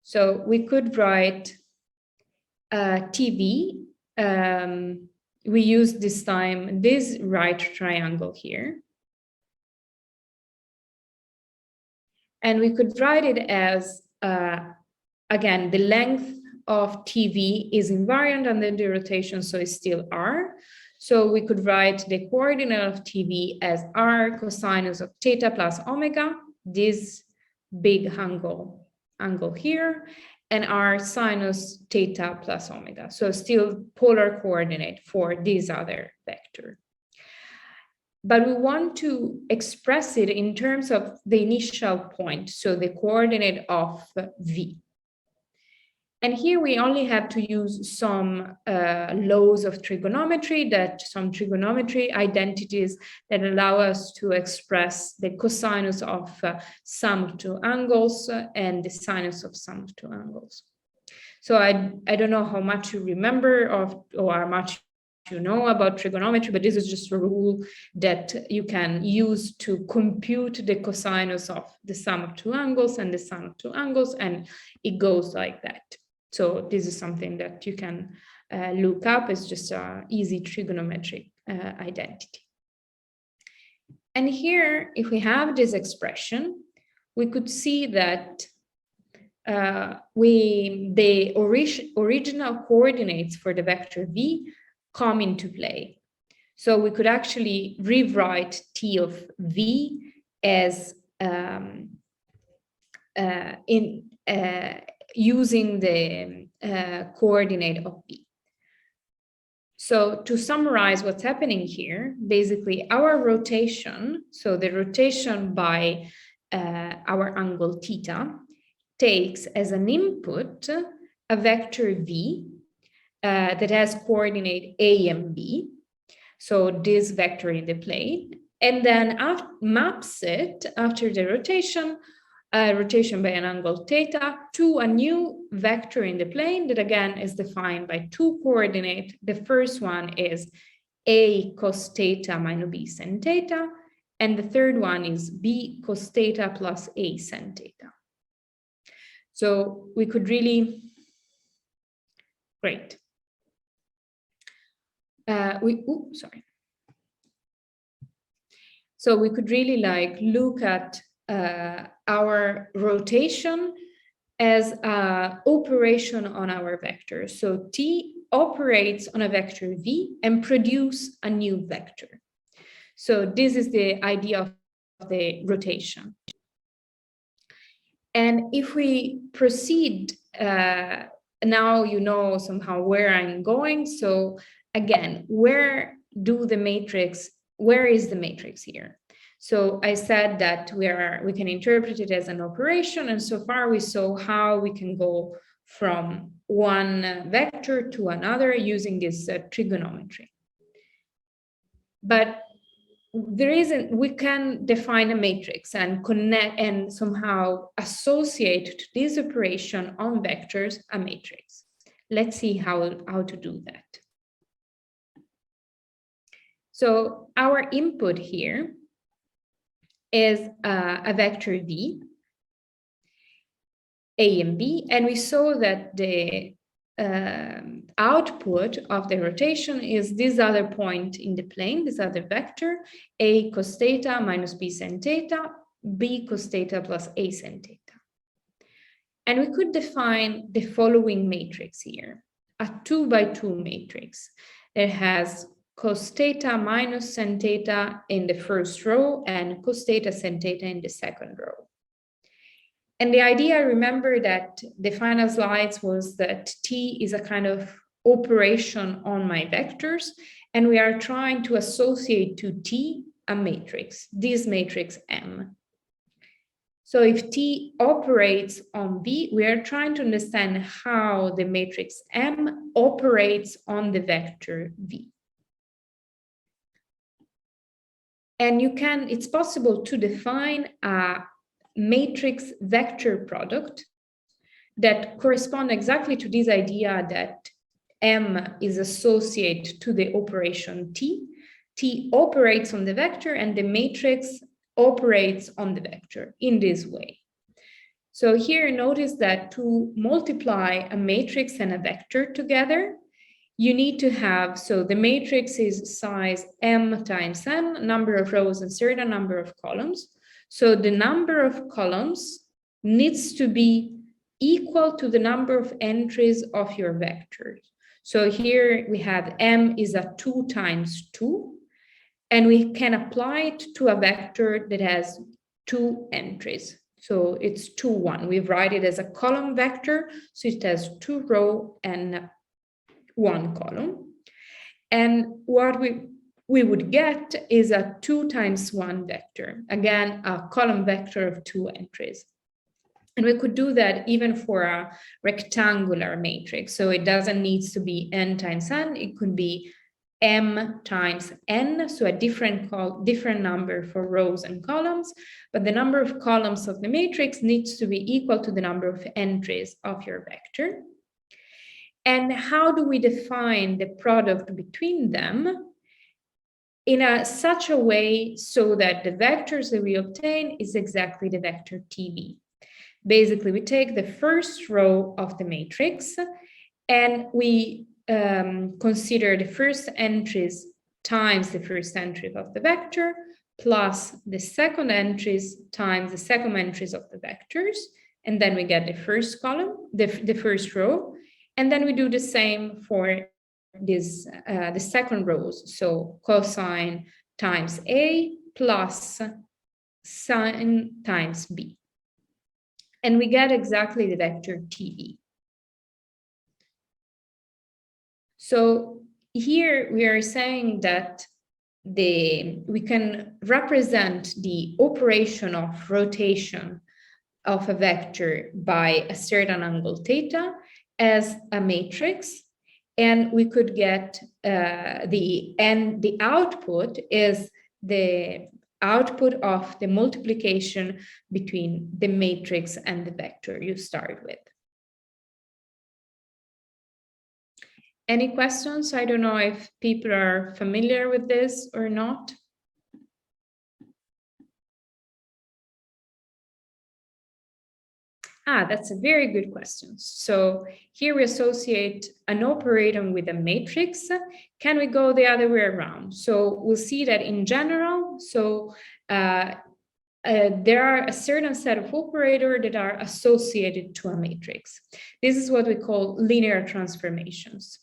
So we could write TV. We use this time this right triangle here. And we could write it as, again, the length of TV is invariant under the rotation, so it's still r. So we could write the coordinate of TV as r cosinus of theta plus omega, this big angle here, and r sinus theta plus omega. So still polar coordinate for this other vector. But we want to express it in terms of the initial point, so the coordinate of v. And here we only have to use some laws of trigonometry, some trigonometry identities that allow us to express the cosinus of sum of 2 angles and the sinus of sum of 2 angles. So I don't know how much you remember or how much you know about trigonometry, but this is just a rule that you can use to compute the cosinus of the sum of 2 angles and the sum of 2 angles, and it goes like that. So this is something that you can look up. It's just an easy trigonometric identity. And here, if we have this expression, we could see that the original coordinates for the vector v come into play. So we could actually rewrite T of V as using the coordinate of B. So to summarize what's happening here, basically our rotation, so the rotation by our angle theta, takes as an input a vector V that has coordinate A and B, so this vector in the plane, and then maps it after the rotation by an angle theta to a new vector in the plane that again is defined by two coordinates. The first one is A cos theta minus B sin theta, and the third one is B cos theta plus A sin theta. So we could really, great. So we could really like look at our rotation as an operation on our vector. So T operates on a vector V and produce a new vector. So this is the idea of the rotation. And if we proceed, now you know somehow where I'm going. So again, where is the matrix here? So I said that we can interpret it as an operation, and so far we saw how we can go from one vector to another using this trigonometry. But we can define a matrix and connect and somehow associate to this operation on vectors a matrix. Let's see how to do that. So our input here is a vector V, A and B, and we saw that the output of the rotation is this other point in the plane, this other vector, A cos theta minus B sin theta, B cos theta plus A sin theta. And we could define the following matrix here, a 2x2 matrix that has cos theta minus sin theta in the first row and cos theta sin theta in the second row. And the idea, remember that the final slides was that T is a kind of operation on my vectors, and we are trying to associate to T a matrix, this matrix M. So if T operates on V, we are trying to understand how the matrix M operates on the vector V. And it's possible to define a matrix vector product that correspond exactly to this idea that M is associated to the operation T. T operates on the vector and the matrix operates on the vector in this way. So here notice that to multiply a matrix and a vector together, you need to have, so the matrix is size M times N, number of rows and certain number of columns. So the number of columns needs to be equal to the number of entries of your vectors. So here we have M is a 2 times 2, and we can apply it to a vector that has 2 entries. So it's 2, 1. We write it as a column vector, so it has 2 rows and 1 column. And what we would get is a 2 times 1 vector, again, a column vector of 2 entries. And we could do that even for a rectangular matrix. So it doesn't need to be N times N, it could be M times N, so a different number for rows and columns, but the number of columns of the matrix needs to be equal to the number of entries of your vector. And how do we define the product between them? In such a way so that the vectors that we obtain is exactly the vector TV. Basically, we take the first row of the matrix and we consider the first entries times the first entry of the vector plus the second entries times the second entries of the vectors. And then we get the first column, the first row. And then we do the same for this the second rows, so cosine times A plus sine times B. And we get exactly the vector TB. So here we are saying that we can represent the operation of rotation of a vector by a certain angle theta as a matrix, and we could get the output is the output of the multiplication between the matrix and the vector you start with. Any questions? I don't know if people are familiar with this or not. That's a very good question. So here we associate an operator with a matrix. Can we go the other way around? So we'll see that in general, so there are a certain set of operators that are associated to a matrix. This is what we call linear transformations.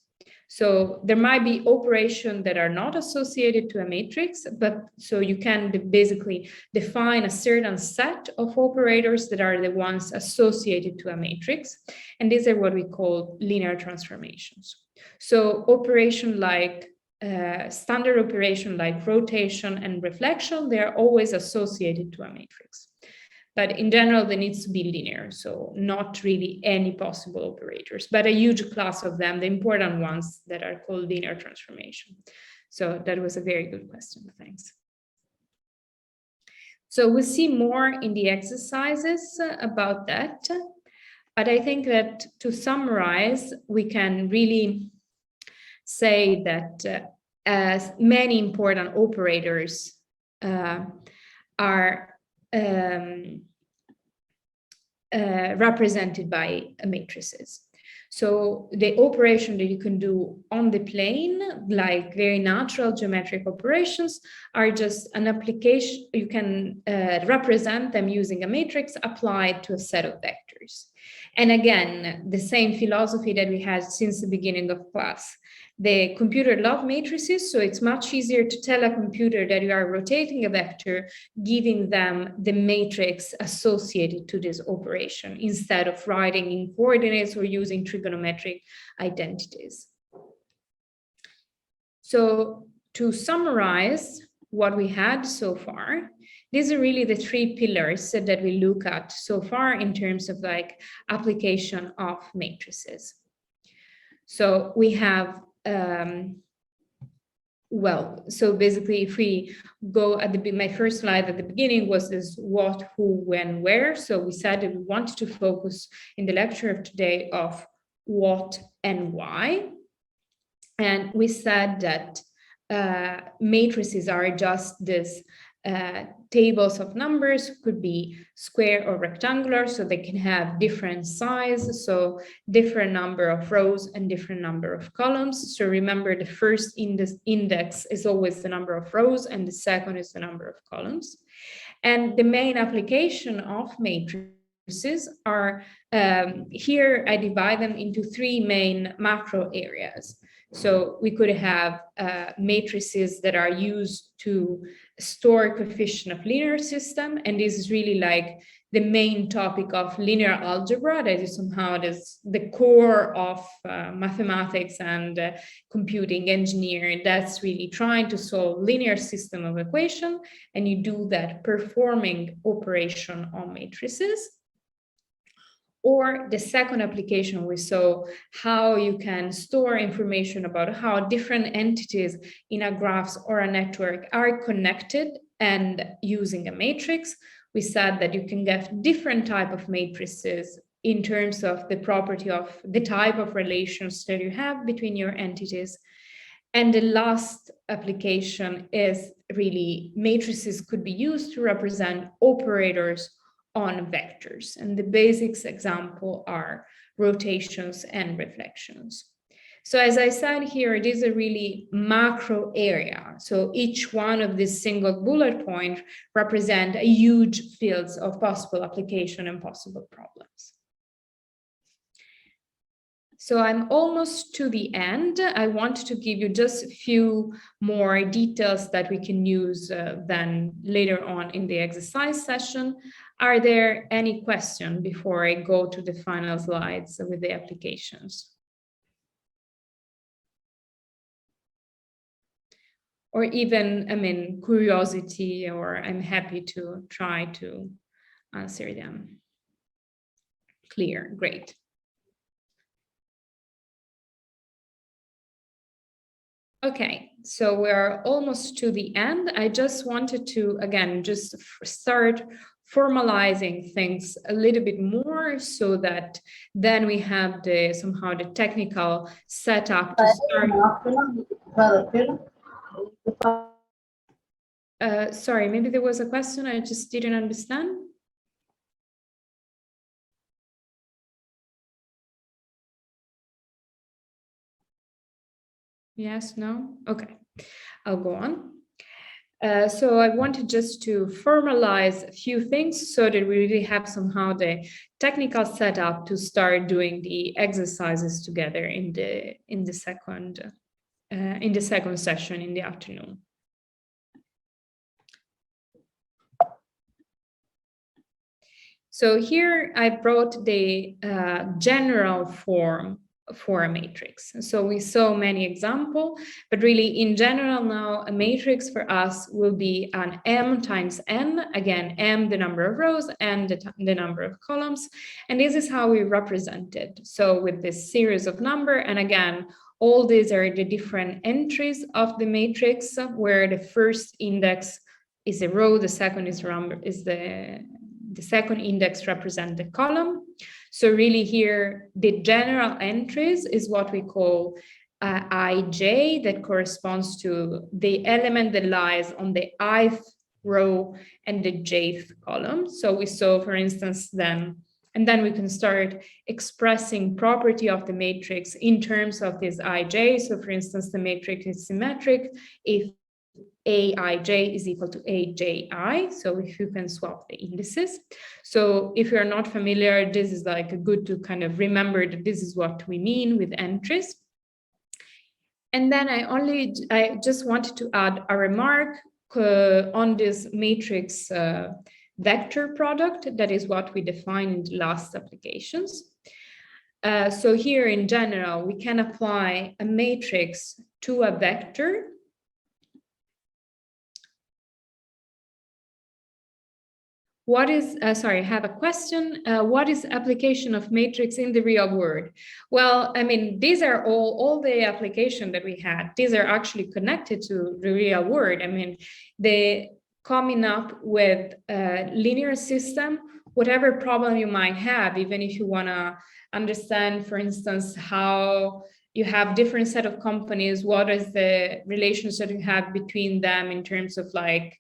So there might be operations that are not associated to a matrix, but so you can basically define a certain set of operators that are the ones associated to a matrix. And these are what we call linear transformations. So operation like standard operation like rotation and reflection, they are always associated to a matrix. But in general, they need to be linear, so not really any possible operators, but a huge class of them, the important ones that are called linear transformation. So that was a very good question, thanks. So we'll see more in the exercises about that, but I think that to summarize, we can really say that as many important operators are represented by matrices. So the operation that you can do on the plane, like very natural geometric operations, are just an application. You can represent them using a matrix applied to a set of vectors. And again, the same philosophy that we had since the beginning of class. The computer loves matrices, so it's much easier to tell a computer that you are rotating a vector, giving them the matrix associated to this operation instead of writing in coordinates or using trigonometric identities. So to summarize what we had so far, these are really the three pillars that we look at so far in terms of like application of matrices. So we have so basically, if we go at my first slide at the beginning was this what, who, when, where. So we said that we wanted to focus in the lecture of today of what and why. And we said that matrices are just this tables of numbers, could be square or rectangular, so they can have different size, so different number of rows and different number of columns. So remember, the first index is always the number of rows and the second is the number of columns. And the main application of matrices are, here I divide them into three main macro areas. So we could have matrices that are used to store coefficient of linear system, and this is really like the main topic of linear algebra, that is somehow the core of mathematics and computing engineering. That's really trying to solve linear system of equation, and you do that performing operation on matrices. Or the second application, we saw how you can store information about how different entities in a graph or a network are connected, and using a matrix, we said that you can get different type of matrices in terms of the property of the type of relations that you have between your entities. And the last application is really matrices could be used to represent operators on vectors. And the basics example are rotations and reflections. So as I said here, it is a really macro area. So each one of these single bullet points represent a huge fields of possible application and possible problems. So I'm almost to the end. I want to give you just a few more details that we can use then later on in the exercise session. Are there any questions before I go to the final slides with the applications? Or even, I mean, curiosity, or I'm happy to try to answer them. Clear, great. Okay, so we're almost to the end. I just wanted to, again, just start formalizing things a little bit more so that then we have the somehow the technical setup to start. Sorry, maybe there was a question I just didn't understand. Yes, no? Okay, I'll go on. So I wanted just to formalize a few things so that we really have somehow the technical setup to start doing the exercises together in the second session in the afternoon. So here I brought the general form for a matrix. So we saw many examples, but really in general now a matrix for us will be an m times n, again m the number of rows and the number of columns, and this is how we represent it. So with this series of number, and again all these are the different entries of the matrix, where the first index is a row, the second is the second index represents the column. So really here, the general entries is what we call ij, that corresponds to the element that lies on the ith row and the jth column. So we saw, for instance, then, and then we can start expressing property of the matrix in terms of this ij. So for instance, the matrix is symmetric if aij is equal to aji, so if you can swap the indices. So if you're not familiar, this is like good to kind of remember that this is what we mean with entries. And then I just wanted to add a remark on this matrix vector product. That is what we defined in the last applications. So here in general, we can apply a matrix to a vector. What is, sorry, I have a question. What is application of matrix in the real world? Well, I mean, these are all the application that we had. These are actually connected to the real world. I mean, they coming up with a linear system, whatever problem you might have, even if you wanna understand, for instance, how you have different set of companies, what is the relationship you have between them in terms of like,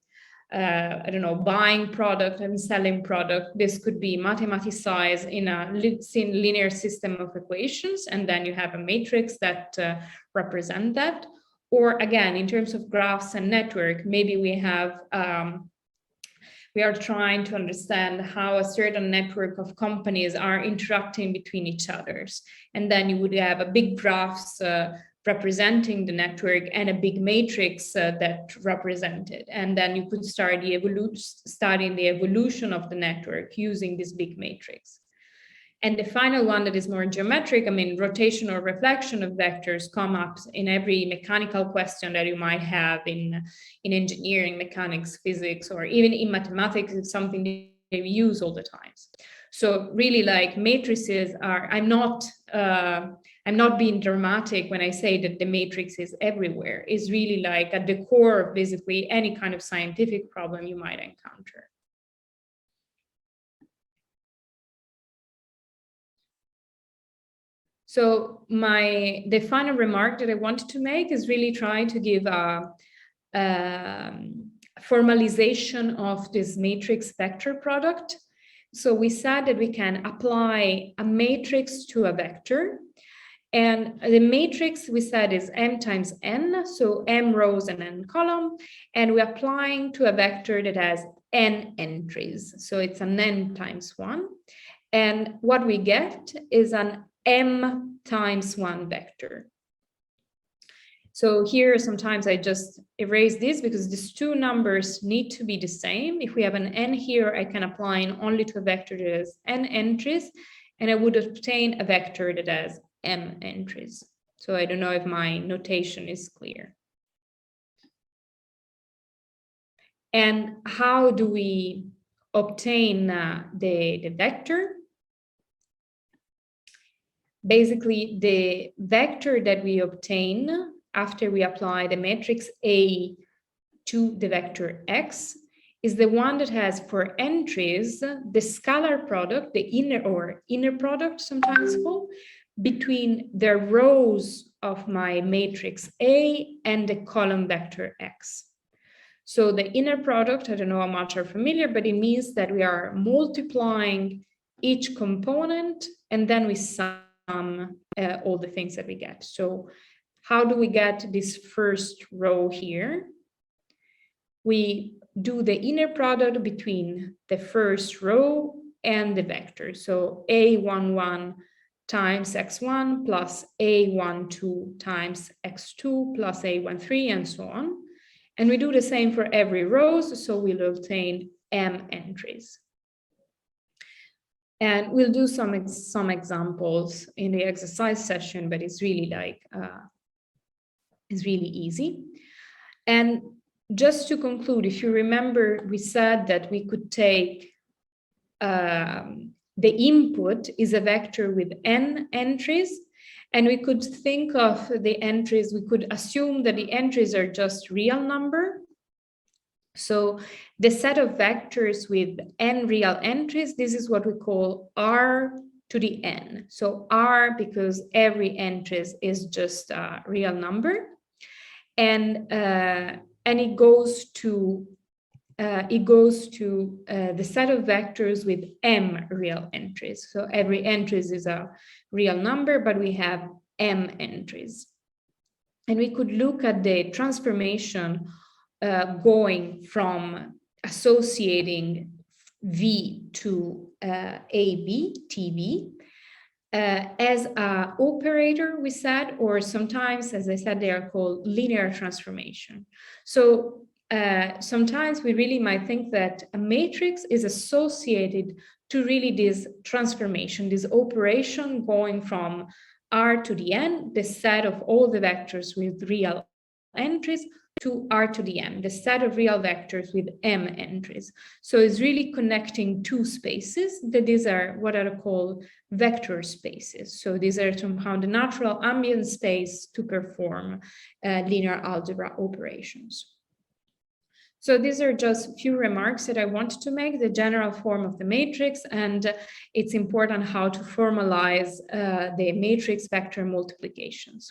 I don't know, buying product and selling product. This could be mathematicized in a linear system of equations, and then you have a matrix that represent that. Or again, in terms of graphs and network, maybe we have, we are trying to understand how a certain network of companies are interacting between each others. And then you would have a big graphs representing the network and a big matrix that represented. And then you could start studying the evolution of the network using this big matrix. And the final one that is more geometric, I mean, rotation or reflection of vectors come up in every mechanical question that you might have in engineering, mechanics, physics, or even in mathematics. It's something that we use all the time. So really, like, matrices are, I'm not being dramatic when I say that the matrix is everywhere. It's really like at the core of basically any kind of scientific problem you might encounter. So the final remark that I wanted to make is really try to give a formalization of this matrix vector product. So we said that we can apply a matrix to a vector. And the matrix we said is m times n, so m rows and n column, and we're applying to a vector that has n entries. So it's an n times 1. And what we get is an m times one vector. So here, sometimes I just erase this because these two numbers need to be the same. If we have an n here, I can apply it only to a vector that has n entries, and I would obtain a vector that has m entries. So I don't know if my notation is clear. And how do we obtain the vector? Basically, the vector that we obtain after we apply the matrix A to the vector X is the one that has for entries the scalar product, the inner product sometimes called, between the rows of my matrix A and the column vector X. So the inner product, I don't know how much are familiar, but it means that we are multiplying each component and then we sum all the things that we get. So how do we get this first row here? We do the inner product between the first row and the vector. So A11 times x1 plus A12 times x2 plus A13 and so on. And we do the same for every row, so we'll obtain m entries. And we'll do some examples in the exercise session, but it's really like, it's really easy. And just to conclude, if you remember, we said that we could take the input is a vector with n entries, and we could think of the entries, we could assume that the entries are just real number. So the set of vectors with n real entries, this is what we call R to the n. So R because every entry is just a real number. And it goes to the set of vectors with m real entries. So every entry is a real number, but we have m entries. And we could look at the transformation going from associating V to AB, TB, as an operator, we said, or sometimes, as I said, they are called linear transformation. So sometimes we really might think that a matrix is associated to really this transformation, this operation going from R to the n, the set of all the vectors with real entries, to R to the m, the set of real vectors with m entries. So it's really connecting two spaces that these are what are called vector spaces. So these are somehow the natural ambient space to perform linear algebra operations. So these are just a few remarks that I wanted to make, the general form of the matrix, and it's important how to formalize the matrix vector multiplications.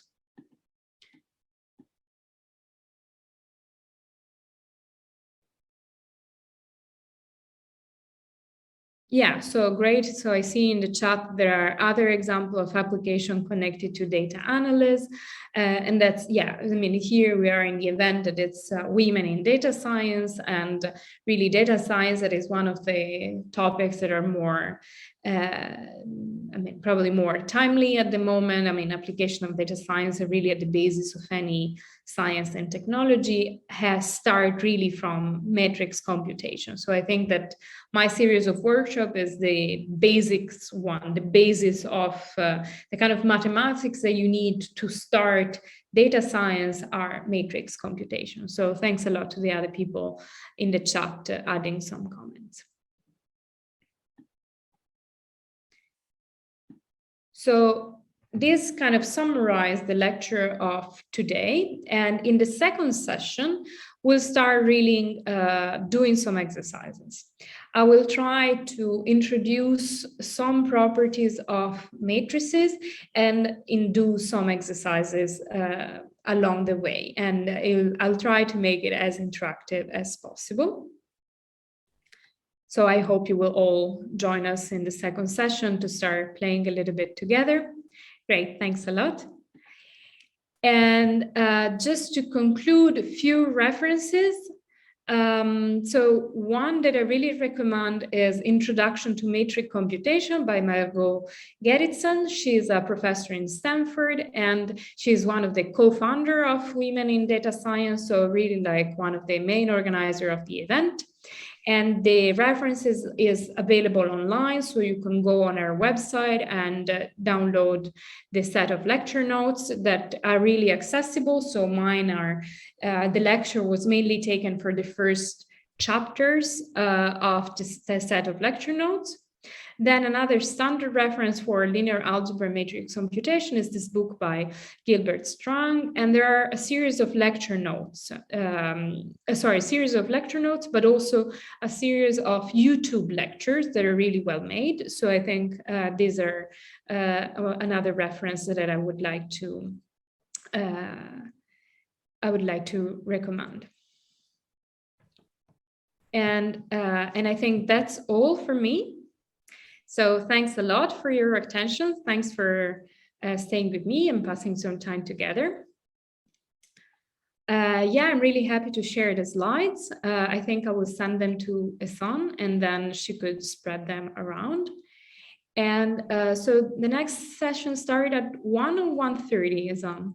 Yeah, so great. So I see in the chat there are other examples of application connected to data analysis. And that's, yeah, I mean, here we are in the event that it's women in data science, and really data science, that is one of the topics that are more, I mean, probably more timely at the moment. I mean, application of data science are really at the basis of any science and technology has started really from matrix computation. So I think that my series of workshop is the basics one, the basis of the kind of mathematics that you need to start data science are matrix computation. So thanks a lot to the other people in the chat adding some comments. So this kind of summarized the lecture of today. And in the second session, we'll start really doing some exercises. I will try to introduce some properties of matrices and do some exercises along the way. And I'll try to make it as interactive as possible. So I hope you will all join us in the second session to start playing a little bit together. Great, thanks a lot. And just to conclude, a few references. So one that I really recommend is Introduction to Metric Computation by Margot Gerritsen. She's a professor in Stanford, and she's one of the co-founder of Women in Data Science, so really like one of the main organizers of the event. And the references is available online, so you can go on our website and download the set of lecture notes that are really accessible. So mine are, the lecture was mainly taken for the first chapters of the set of lecture notes. Then another standard reference for linear algebra matrix computation is this book by Gilbert Strong, and there are a series of lecture notes, but also a series of YouTube lectures that are really well made. So I think these are another reference that I would like to recommend. And I think that's all for me. So thanks a lot for your attention. Thanks for staying with me and passing some time together. Yeah, I'm really happy to share the slides. I think I will send them to Esan and then she could spread them around. And so the next session started at 1 or 1:30, Esan?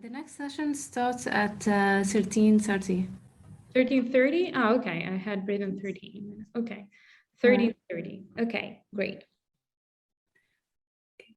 The next session starts at 13:30. 13:30? Oh, okay, I had written 13 minutes. Okay, 13:30. Okay, great.